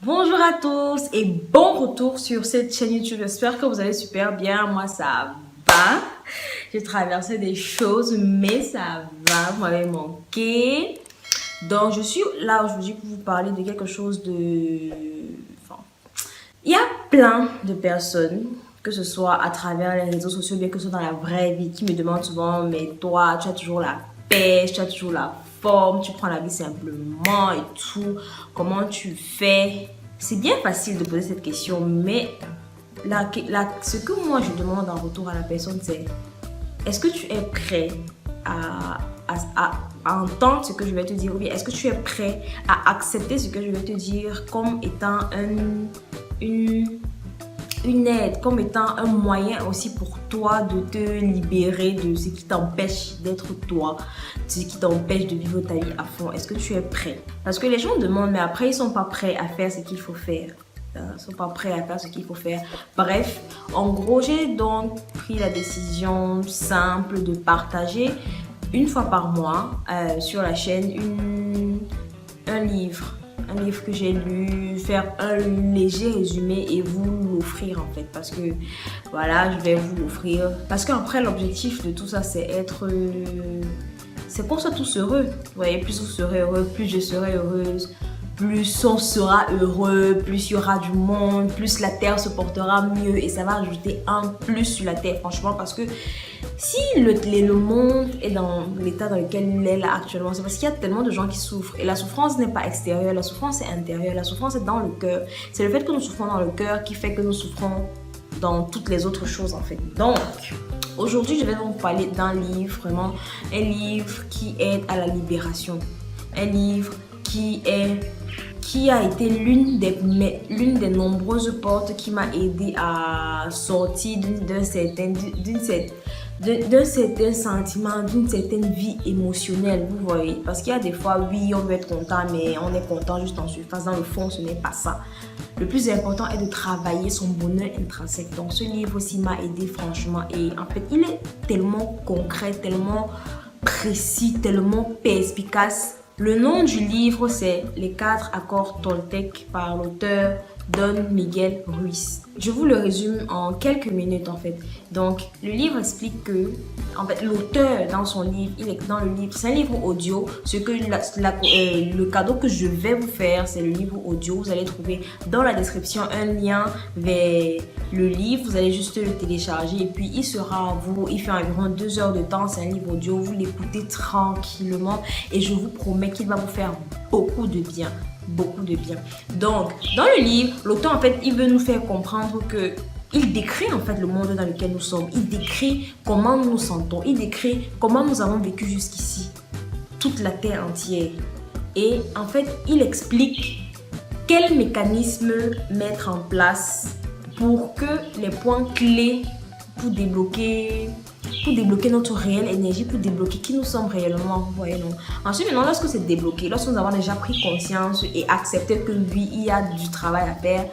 Bonjour à tous et bon retour sur cette chaîne YouTube. J'espère que vous allez super bien. Moi, ça va. J'ai traversé des choses, mais ça va. Vous m'avez manqué. Donc, je suis là aujourd'hui pour vous parler de quelque chose de... Enfin, il y a plein de personnes, que ce soit à travers les réseaux sociaux, bien que ce soit dans la vraie vie, qui me demandent souvent, mais toi, tu as toujours la pêche, tu as toujours la forme, tu prends la vie simplement et tout. Comment tu fais? C'est bien facile de poser cette question, mais ce que moi je demande en retour à la personne, c'est est-ce que tu es prêt à entendre ce que je vais te dire, ou bien est-ce que tu es prêt à accepter ce que je vais te dire comme étant une aide, comme étant un moyen aussi pour toi de te libérer de ce qui t'empêche d'être toi, de ce qui t'empêche de vivre ta vie à fond. Est-ce que tu es prêt? Parce que les gens demandent, mais après ils sont pas prêts à faire ce qu'il faut faire. Ils sont pas prêts à faire ce qu'il faut faire. Bref, en gros, j'ai donc pris la décision simple de partager une fois par mois sur la chaîne un livre que j'ai lu, faire un léger résumé et vous l'offrir en fait, parce que voilà, je vais vous l'offrir parce qu'après l'objectif de tout ça c'est qu'on soit tous heureux. Vous voyez, plus vous serez heureux, plus je serai heureuse, plus on sera heureux, plus il y aura du monde, plus la terre se portera mieux et ça va ajouter un plus sur la terre, franchement, parce que si le monde est dans l'état dans lequel il est là actuellement, c'est parce qu'il y a tellement de gens qui souffrent. Et la souffrance n'est pas extérieure, la souffrance est intérieure, la souffrance est dans le cœur. C'est le fait que nous souffrons dans le cœur qui fait que nous souffrons dans toutes les autres choses en fait. Donc, aujourd'hui, je vais vous parler d'un livre, vraiment un livre qui aide à la libération. Un livre qui a été l'une des nombreuses portes qui m'a aidé à sortir d'un certain sentiment, d'une certaine vie émotionnelle, vous voyez. Parce qu'il y a des fois, oui, on veut être content, mais on est content juste en surface. Dans le fond, ce n'est pas ça. Le plus important est de travailler son bonheur intrinsèque. Donc, ce livre aussi m'a aidé, franchement. Et en fait, il est tellement concret, tellement précis, tellement perspicace. Le nom du livre, c'est Les 4 accords Toltec par l'auteur Don Miguel Ruiz. Je vous le résume en quelques minutes en fait. Donc, le livre explique que, en fait, l'auteur dans son livre, c'est un livre audio. Le cadeau que je vais vous faire, c'est le livre audio. Vous allez trouver dans la description un lien vers le livre. Vous allez juste le télécharger et puis il sera à vous. Il fait environ 2 heures de temps. C'est un livre audio. Vous l'écoutez tranquillement et je vous promets qu'il va vous faire beaucoup de bien. Beaucoup de bien. Donc, dans le livre, l'auteur, en fait, il veut nous faire comprendre que il décrit en fait le monde dans lequel nous sommes. Il décrit comment nous nous sentons. Il décrit comment nous avons vécu jusqu'ici. Toute la terre entière. Et en fait, il explique quels mécanismes mettre en place pour que les points clés pour débloquer notre réelle énergie, pour débloquer qui nous sommes réellement, vous voyez, non? Ensuite, maintenant, lorsque c'est débloqué, lorsque nous avons déjà pris conscience et accepté que oui, il y a du travail à faire,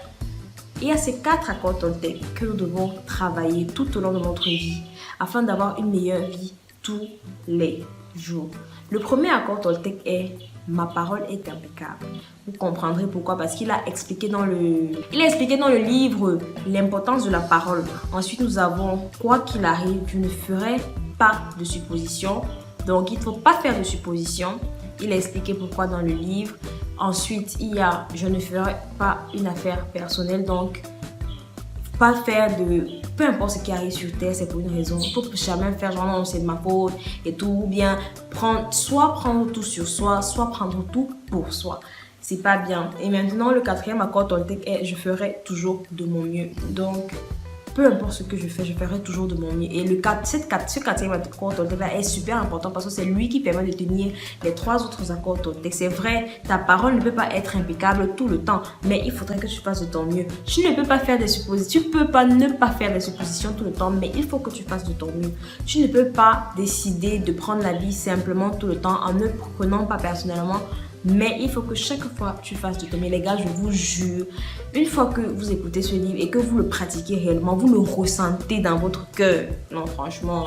il y a ces 4 accords Toltec que nous devons travailler tout au long de notre vie afin d'avoir une meilleure vie tous les jours. Le premier accord Toltec est « Ma parole est impeccable ». Vous comprendrez pourquoi, parce qu'il a expliqué dans le livre l'importance de la parole. Ensuite, nous avons « Quoi qu'il arrive, je ne ferai pas de suppositions ». Donc, il ne faut pas faire de suppositions. Il a expliqué pourquoi dans le livre. Ensuite, il y a « Je ne ferai pas une affaire personnelle ». Donc, pas faire de... Peu importe ce qui arrive sur terre, c'est pour une raison. Il ne faut jamais faire genre non, c'est de ma faute et tout. Ou bien soit prendre tout sur soi, soit prendre tout pour soi. C'est pas bien. Et maintenant, le 4e accord Toltec est « Je ferai toujours de mon mieux ». Donc, peu importe ce que je ferai toujours de mon mieux. Et ce 4e accord Toltec là est super important parce que c'est lui qui permet de tenir les 3 autres accords Toltec. C'est vrai, ta parole ne peut pas être impeccable tout le temps, mais il faudrait que tu fasses de ton mieux. Tu ne peux pas faire des suppositions, tu peux pas ne pas faire des suppositions tout le temps, mais il faut que tu fasses de ton mieux. Tu ne peux pas décider de prendre la vie simplement tout le temps en ne prenant pas personnellement. Mais il faut que chaque fois tu fasses de ton mieux. Les gars, je vous jure, une fois que vous écoutez ce livre et que vous le pratiquez réellement, vous le ressentez dans votre cœur. Non, franchement,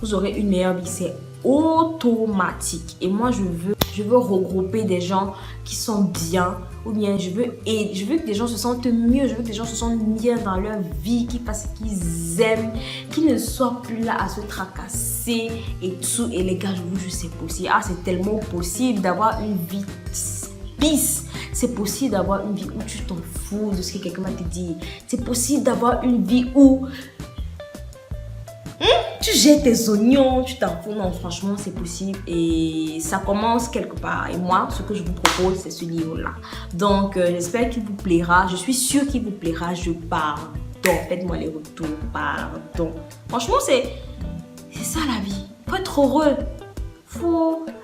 vous aurez une meilleure vie. C'est automatique. Et moi, je je veux regrouper des gens qui sont bien, ou bien je veux que les gens se sentent mieux, je veux que les gens se sentent bien dans leur vie, qu'ils fassent ce qu'ils aiment, qu'ils ne soient plus là à se tracasser et tout. Et les gars, je vous jure, c'est possible. Ah, c'est tellement possible d'avoir une vie peace. C'est possible d'avoir une vie où tu t'en fous de ce que quelqu'un va te dire. C'est possible d'avoir une vie où tu jettes tes oignons, tu t'en fous. Non, franchement, c'est possible et ça commence quelque part. Et moi, ce que je vous propose, c'est ce livre-là. Donc, j'espère qu'il vous plaira. Je suis sûre qu'il vous plaira. Je pardon. Faites-moi les retours. Pardon. Franchement, c'est ça la vie. Faut être heureux.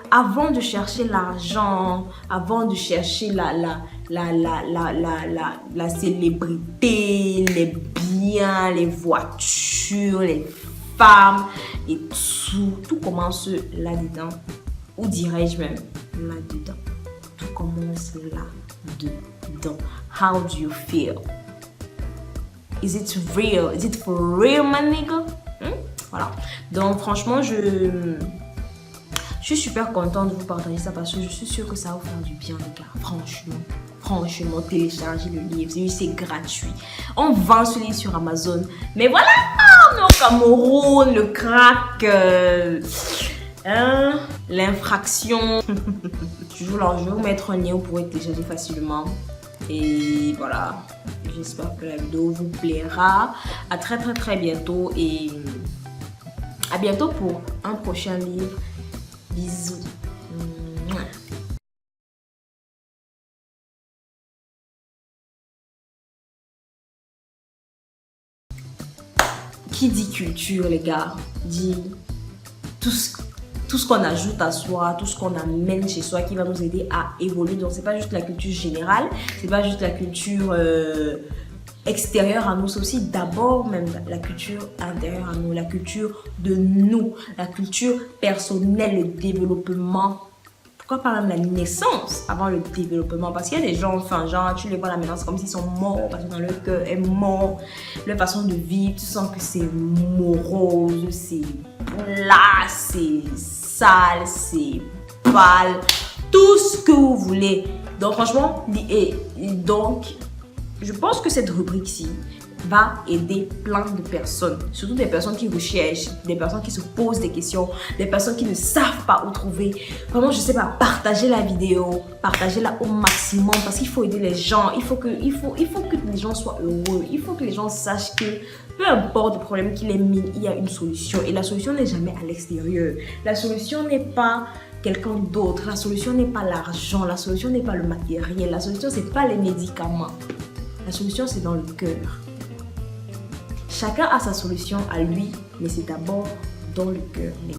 Avant de chercher l'argent, avant de chercher la célébrité, les biens, les voitures, les femmes et tout commence là-dedans. Ou dirais-je même là-dedans. Tout commence là-dedans. How do you feel? Is it real? Is it for real, my nigga? Voilà. Donc, franchement, je suis super contente de vous partager ça parce que je suis sûre que ça va vous faire du bien, les gars. Franchement, téléchargez le livre. C'est gratuit. On vend ce livre sur Amazon. Mais voilà, on est au Cameroun, le crack, l'infraction. Je vais vous mettre un lien où vous pourrez télécharger facilement. Et voilà, j'espère que la vidéo vous plaira. À très bientôt et à bientôt pour un prochain livre. Bisous. Qui dit culture, les gars, dit tout ce qu'on ajoute à soi, tout ce qu'on amène chez soi qui va nous aider à évoluer. Donc, c'est pas juste la culture générale, c'est pas juste la culture extérieure à nous, c'est aussi d'abord même la culture intérieure à nous, la culture de nous, la culture personnelle, le développement. Pourquoi pas même la naissance avant le développement? Parce qu'il y a des gens, enfin genre, tu les vois là maintenant, c'est comme s'ils sont morts, parce que dans leur cœur est mort, leur façon de vivre, tu sens que c'est morose, c'est plat, c'est sale, c'est pâle, tout ce que vous voulez. Donc franchement, je pense que cette rubrique-ci va aider plein de personnes, surtout des personnes qui recherchent, des personnes qui se posent des questions, des personnes qui ne savent pas où trouver. Vraiment, je sais pas, partagez la vidéo, partagez-la au maximum parce qu'il faut aider les gens. Il faut que les gens soient heureux. Il faut que les gens sachent que peu importe le problème qu'il ait mis, il y a une solution. Et la solution n'est jamais à l'extérieur. La solution n'est pas quelqu'un d'autre. La solution n'est pas l'argent. La solution n'est pas le matériel. La solution, c'est pas les médicaments. La solution, c'est dans le cœur. Chacun a sa solution à lui, mais c'est d'abord dans le cœur.